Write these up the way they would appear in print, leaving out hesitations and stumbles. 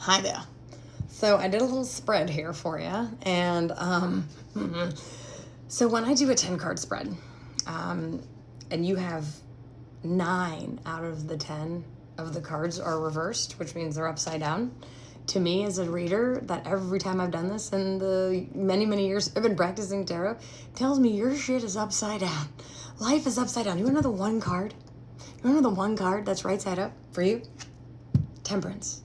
Hi there. So I did a little spread here for you, and so when I do a 10 card spread, and you have 9 out of the 10 of the cards are reversed, which means they're upside down. To me, as a reader, that every time I've done this in the many years I've been practicing tarot, tells me your shit is upside down. Life is upside down. You want to know the one card? You want to know the one card that's right side up for you? Temperance.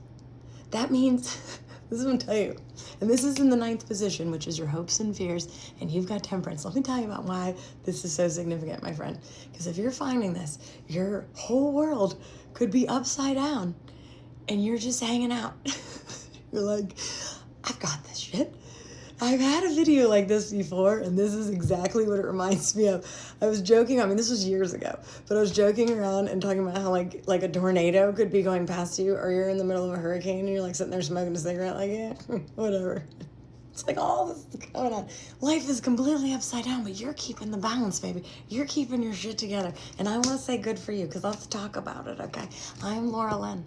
That means, this is what I'm telling you, and this is in the 9th position, which is your hopes and fears, and you've got temperance. Let me tell you about why this is so significant, my friend. Because if you're finding this, your whole world could be upside down, and you're just hanging out. You're like, I've got this shit. I've had a video like this before, and this is exactly what it reminds me of. I was joking, I mean, this was years ago, but I was joking around and talking about how like a tornado could be going past you, or you're in the middle of a hurricane and you're like sitting there smoking a cigarette, like, yeah, whatever. It's like all this is going on. Life is completely upside down, but you're keeping the balance, baby. You're keeping your shit together. And I want to say good for you, because let's talk about it, okay? I'm Laura Lynn.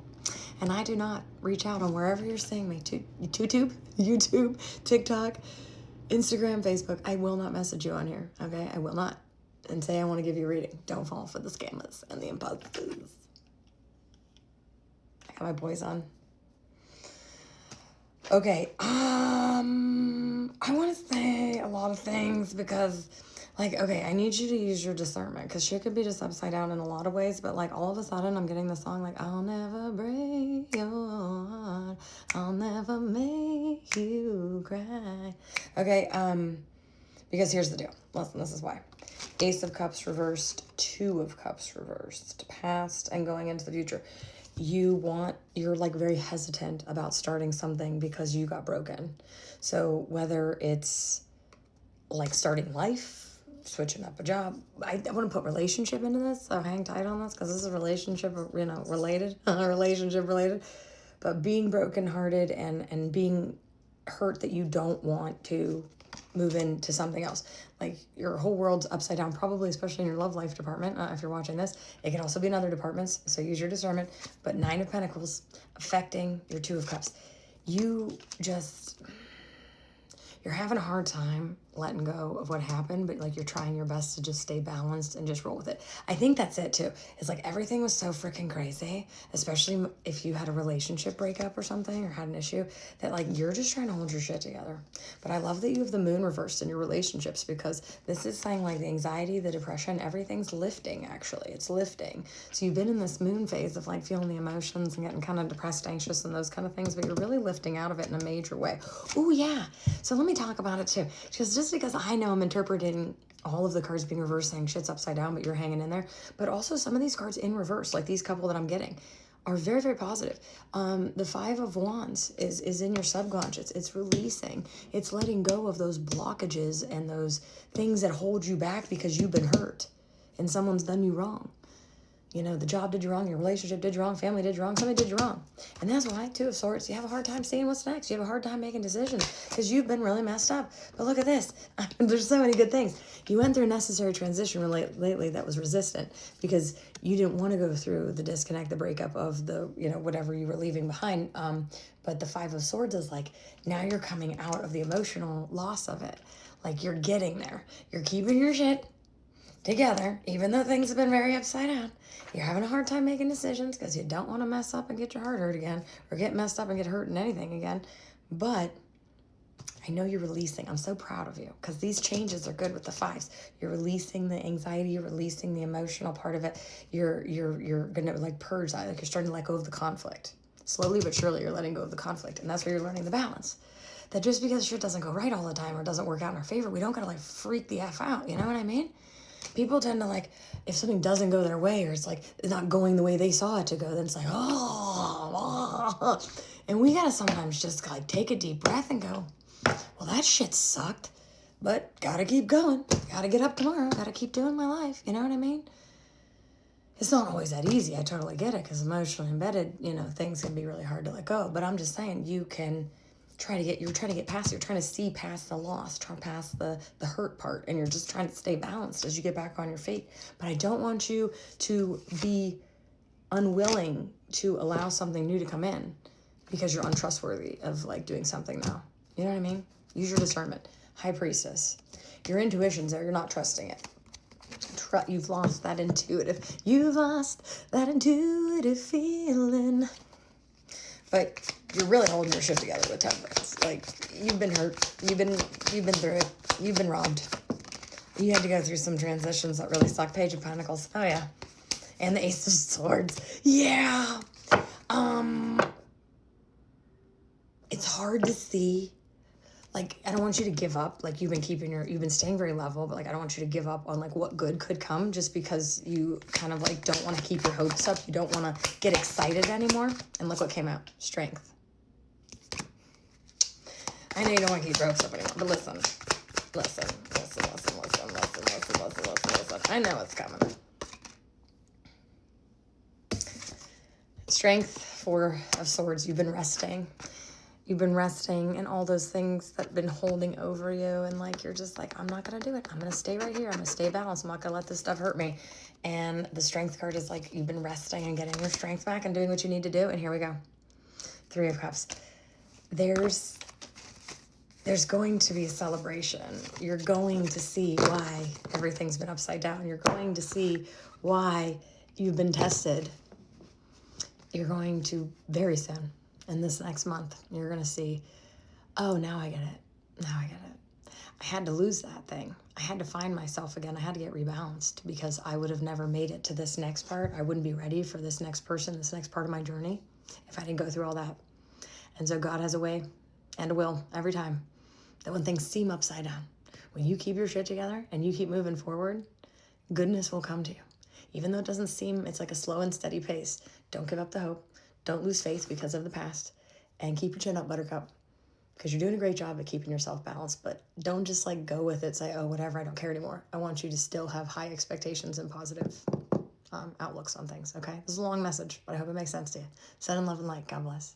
And I do not reach out on wherever you're seeing me. YouTube, TikTok, Instagram, Facebook. I will not message you on here, okay? I will not. And say I want to give you a reading. Don't fall for the scammers and the imposters. I got my boys on. Okay, I want to say a lot of things because, like, okay, I need you to use your discernment, because shit could be just upside down in a lot of ways, but, like, all of a sudden I'm getting the song, like, I'll never break your heart, I'll never make you cry. Okay, because here's the deal. Listen, this is why. Ace of Cups reversed, 2 of Cups reversed, past and going into the future. You're like very hesitant about starting something because you got broken. So whether it's like starting life, switching up a job, I want to put relationship into this, so hang tight on this, because this is relationship, related, relationship related, but being brokenhearted and being hurt that you don't want to move into something else. Like your whole world's upside down, probably, especially in your love life department. If you're watching this, it can also be in other departments, so use your discernment. But 9 of Pentacles affecting your 2 of Cups. You're having a hard time letting go of what happened, but like you're trying your best to just stay balanced and just roll with it. I think that's it too. It's like everything was so freaking crazy, especially if you had a relationship breakup or something, or had an issue, that like you're just trying to hold your shit together. But I love that you have the moon reversed in your relationships, because this is saying like the anxiety, the depression, everything's lifting. Actually, it's lifting. So you've been in this moon phase of like feeling the emotions and getting kind of depressed, anxious, and those kind of things, but you're really lifting out of it in a major way. Oh yeah. So let me talk about it too, because I know I'm interpreting all of the cards being reversed, saying shit's upside down, but you're hanging in there. But also some of these cards in reverse, like these couple that I'm getting, are very, very positive. The 5 of Wands is in your subconscious. It's releasing. It's letting go of those blockages and those things that hold you back because you've been hurt and someone's done you wrong. You know, the job did you wrong, your relationship did you wrong, family did you wrong, somebody did you wrong. And that's why, 2 of Swords, you have a hard time seeing what's next. You have a hard time making decisions because you've been really messed up. But look at this. There's so many good things. You went through a necessary transition lately that was resistant because you didn't want to go through the disconnect, the breakup of the, whatever you were leaving behind. But the 5 of Swords is like, now you're coming out of the emotional loss of it. Like you're getting there. You're keeping your shit together, even though things have been very upside down. You're having a hard time making decisions because you don't want to mess up and get your heart hurt again, or get messed up and get hurt in anything again. But I know you're releasing. I'm so proud of you, because these changes are good with the 5s. You're releasing the anxiety, you're releasing the emotional part of it. You're gonna like purge that, like you're starting to let go of the conflict. Slowly but surely you're letting go of the conflict, and that's where you're learning the balance. That just because shit doesn't go right all the time or doesn't work out in our favor, we don't gotta like freak the F out, you know what I mean? People tend to like, if something doesn't go their way, or it's like it's not going the way they saw it to go, then it's like, oh. And we gotta sometimes just like take a deep breath and go, well, that shit sucked, but gotta keep going. Gotta get up tomorrow. Gotta keep doing my life. You know what I mean? It's not always that easy. I totally get it, because emotionally embedded, things can be really hard to let go. But I'm just saying, you're trying to get past it. You're trying to see past the loss, try past the hurt part, and you're just trying to stay balanced as you get back on your feet. But I don't want you to be unwilling to allow something new to come in, because you're untrustworthy of like doing something now. You know what I mean? Use your discernment. High Priestess. Your intuition's there. You're not trusting it. You've lost that intuitive. You've lost that intuitive feeling. But you're really holding your shit together with Temperance. Like, you've been hurt. You've been through it. You've been robbed. You had to go through some transitions that really suck. Page of Pentacles. Oh yeah. And the Ace of Swords. Yeah. It's hard to see. Like, I don't want you to give up. Like, you've been staying very level, but like, I don't want you to give up on like what good could come just because you kind of like don't want to keep your hopes up. You don't want to get excited anymore. And look what came out. Strength. I know you don't want to keep your hopes up anymore, but listen. I know it's coming. Strength, Four of Swords. You've been resting. You've been resting and all those things that have been holding over you. And like, you're just like, I'm not going to do it. I'm going to stay right here. I'm going to stay balanced. I'm not going to let this stuff hurt me. And the Strength card is like, you've been resting and getting your strength back and doing what you need to do. And here we go. Three of Cups. There's going to be a celebration. You're going to see why everything's been upside down. You're going to see why you've been tested. You're going to very soon. In this next month, you're going to see, oh, now I get it. Now I get it. I had to lose that thing. I had to find myself again. I had to get rebalanced because I would have never made it to this next part. I wouldn't be ready for this next person, this next part of my journey, if I didn't go through all that. And so God has a way and a will every time that when things seem upside down, when you keep your shit together and you keep moving forward, goodness will come to you. Even though it doesn't seem, it's like a slow and steady pace. Don't give up the hope. Don't lose faith because of the past. And keep your chin up, Buttercup. Because you're doing a great job at keeping yourself balanced. But don't just like go with it, say, oh, whatever, I don't care anymore. I want you to still have high expectations and positive outlooks on things, okay? This is a long message, but I hope it makes sense to you. Send in love and light. God bless.